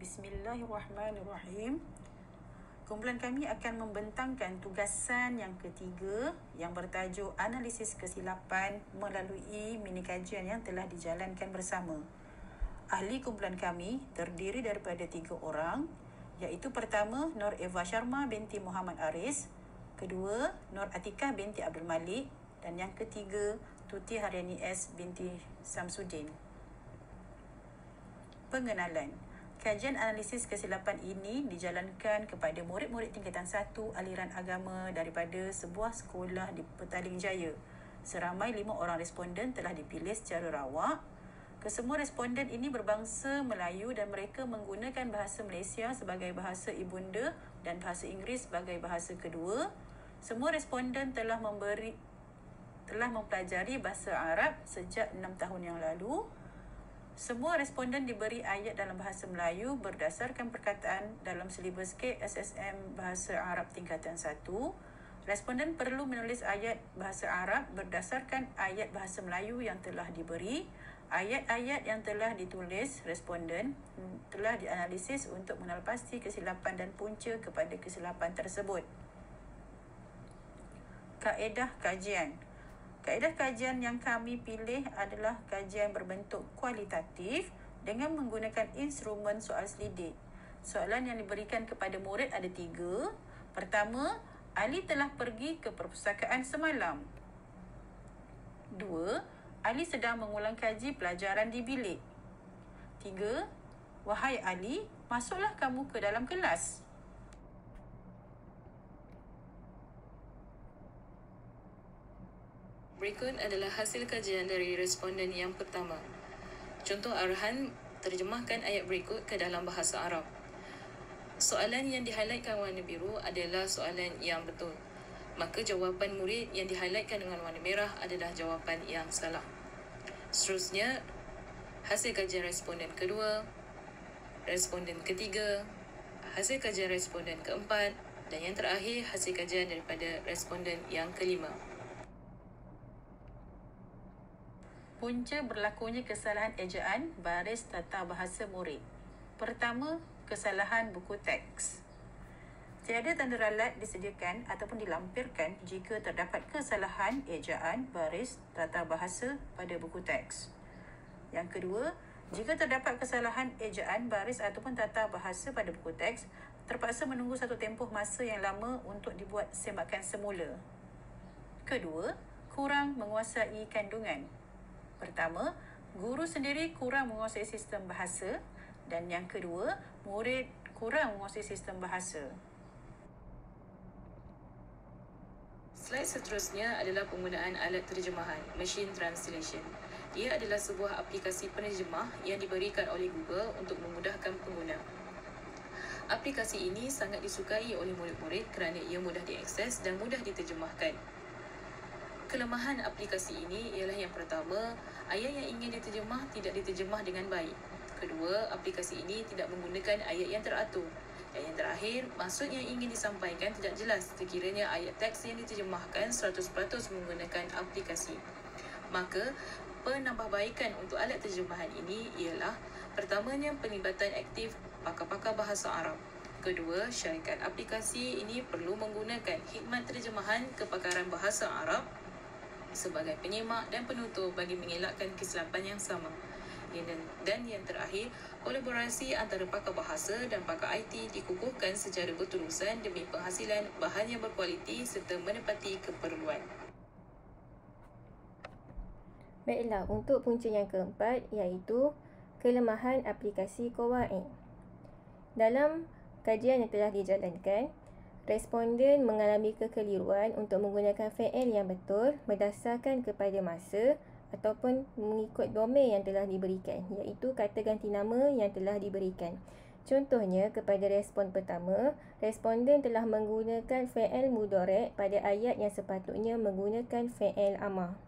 Bismillahirrahmanirrahim. Kumpulan kami akan membentangkan tugasan yang ketiga yang bertajuk Analisis Kesilapan melalui mini kajian yang telah dijalankan bersama. Ahli kumpulan kami terdiri daripada 3 orang, iaitu pertama Nur Eva Sharma binti Muhammad Aris, kedua Nur Atikah binti Abdul Malik, dan yang ketiga Tuti Haryani S binti Samsudin. Pengenalan. Kajian analisis kesilapan ini dijalankan kepada murid-murid tingkatan 1 aliran agama daripada sebuah sekolah di Petaling Jaya. Seramai 5 orang responden telah dipilih secara rawak. Kesemua responden ini berbangsa Melayu dan mereka menggunakan bahasa Malaysia sebagai bahasa ibunda dan bahasa Inggeris sebagai bahasa kedua. Semua responden telah mempelajari bahasa Arab sejak 6 tahun yang lalu. Semua responden diberi ayat dalam bahasa Melayu berdasarkan perkataan dalam silibus KSSM Bahasa Arab tingkatan 1. Responden perlu menulis ayat bahasa Arab berdasarkan ayat bahasa Melayu yang telah diberi. Ayat-ayat yang telah ditulis responden telah dianalisis untuk mengenal pasti kesilapan dan punca kepada kesilapan tersebut. Kaedah kajian. Kaedah kajian yang kami pilih adalah kajian berbentuk kualitatif dengan menggunakan instrumen soal selidik. Soalan yang diberikan kepada murid ada 3. Pertama, Ali telah pergi ke perpustakaan semalam. 2. Ali sedang mengulang kaji pelajaran di bilik. 3. Wahai Ali, masuklah kamu ke dalam kelas. Berikut adalah hasil kajian dari responden yang pertama. Contoh arahan, terjemahkan ayat berikut ke dalam bahasa Arab. Soalan yang di-highlightkan warna biru adalah soalan yang betul. Maka jawapan murid yang di-highlightkan dengan warna merah adalah jawapan yang salah. Seterusnya, hasil kajian responden kedua, responden ketiga, hasil kajian responden keempat, dan yang terakhir hasil kajian daripada responden yang kelima. Punca berlakunya kesalahan ejaan baris tata bahasa murid. Pertama, kesalahan buku teks. Tiada tanda ralat disediakan ataupun dilampirkan jika terdapat kesalahan ejaan baris tata bahasa pada buku teks. Yang kedua, jika terdapat kesalahan ejaan baris ataupun tata bahasa pada buku teks, terpaksa menunggu satu tempoh masa yang lama untuk dibuat sempakan semula. Kedua, kurang menguasai kandungan. Pertama, guru sendiri kurang menguasai sistem bahasa, dan yang kedua, murid kurang menguasai sistem bahasa. Slide seterusnya adalah penggunaan alat terjemahan, machine translation. Ia adalah sebuah aplikasi penerjemah yang diberikan oleh Google untuk memudahkan pengguna. Aplikasi ini sangat disukai oleh murid-murid kerana ia mudah diakses dan mudah diterjemahkan. Kelemahan aplikasi ini ialah yang pertama, ayat yang ingin diterjemah tidak diterjemah dengan baik. Kedua, aplikasi ini tidak menggunakan ayat yang teratur. Dan yang terakhir, maksud yang ingin disampaikan tidak jelas sekiranya ayat teks yang diterjemahkan 100% menggunakan aplikasi. Maka, penambahbaikan untuk alat terjemahan ini ialah pertamanya penglibatan aktif pakar-pakar bahasa Arab. Kedua, syarikat aplikasi ini perlu menggunakan khidmat terjemahan kepakaran bahasa Arab sebagai penyemak dan penutur bagi mengelakkan kesilapan yang sama. Dan yang terakhir, kolaborasi antara pakar bahasa dan pakar IT dikukuhkan secara berterusan demi penghasilan bahan yang berkualiti serta menepati keperluan. Baiklah, untuk punca yang keempat iaitu kelemahan aplikasi Qawaid. Dalam kajian yang telah dijalankan, responden mengalami kekeliruan untuk menggunakan fail yang betul berdasarkan kepada masa ataupun mengikut domain yang telah diberikan, iaitu kata ganti nama yang telah diberikan. Contohnya, kepada respon pertama, responden telah menggunakan fail mudhari' pada ayat yang sepatutnya menggunakan fail amar.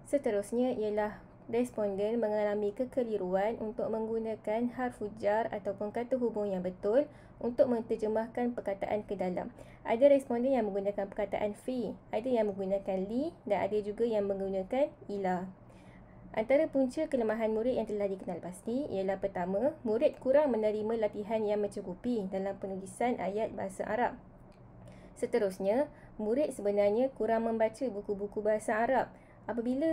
Seterusnya ialah responden mengalami kekeliruan untuk menggunakan harfu jar ataupun kata hubung yang betul untuk menterjemahkan perkataan ke dalam. Ada responden yang menggunakan perkataan fi, ada yang menggunakan li dan ada juga yang menggunakan ila. Antara punca kelemahan murid yang telah dikenal pasti ialah pertama, murid kurang menerima latihan yang mencukupi dalam penulisan ayat bahasa Arab. Seterusnya, murid sebenarnya kurang membaca buku-buku bahasa Arab. Apabila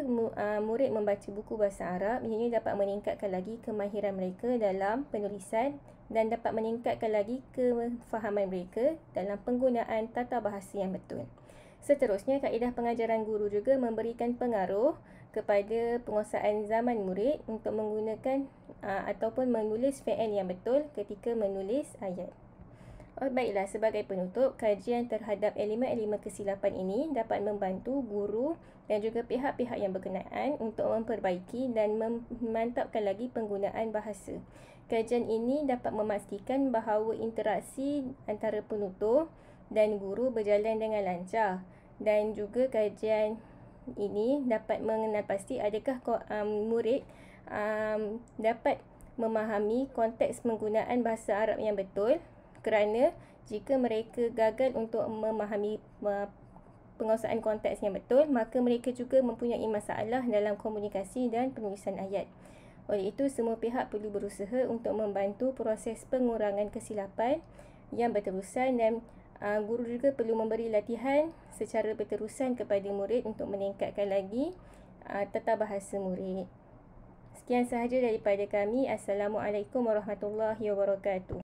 murid membaca buku bahasa Arab, ianya dapat meningkatkan lagi kemahiran mereka dalam penulisan dan dapat meningkatkan lagi kefahaman mereka dalam penggunaan tata bahasa yang betul. Seterusnya, kaedah pengajaran guru juga memberikan pengaruh kepada penguasaan zaman murid untuk menggunakan ataupun menulis fi'il yang betul ketika menulis ayat. Baiklah, sebagai penutup, kajian terhadap elemen-elemen kesilapan ini dapat membantu guru dan juga pihak-pihak yang berkenaan untuk memperbaiki dan memantapkan lagi penggunaan bahasa. Kajian ini dapat memastikan bahawa interaksi antara penutur dan guru berjalan dengan lancar, dan juga kajian ini dapat mengenal pasti adakah murid dapat memahami konteks penggunaan bahasa Arab yang betul, kerana jika mereka gagal untuk memahami penguasaan konteks yang betul, maka mereka juga mempunyai masalah dalam komunikasi dan penulisan ayat. Oleh itu, semua pihak perlu berusaha untuk membantu proses pengurangan kesilapan yang berterusan, dan guru juga perlu memberi latihan secara berterusan kepada murid untuk meningkatkan lagi tata bahasa murid. Sekian sahaja daripada kami. Assalamualaikum warahmatullahi wabarakatuh.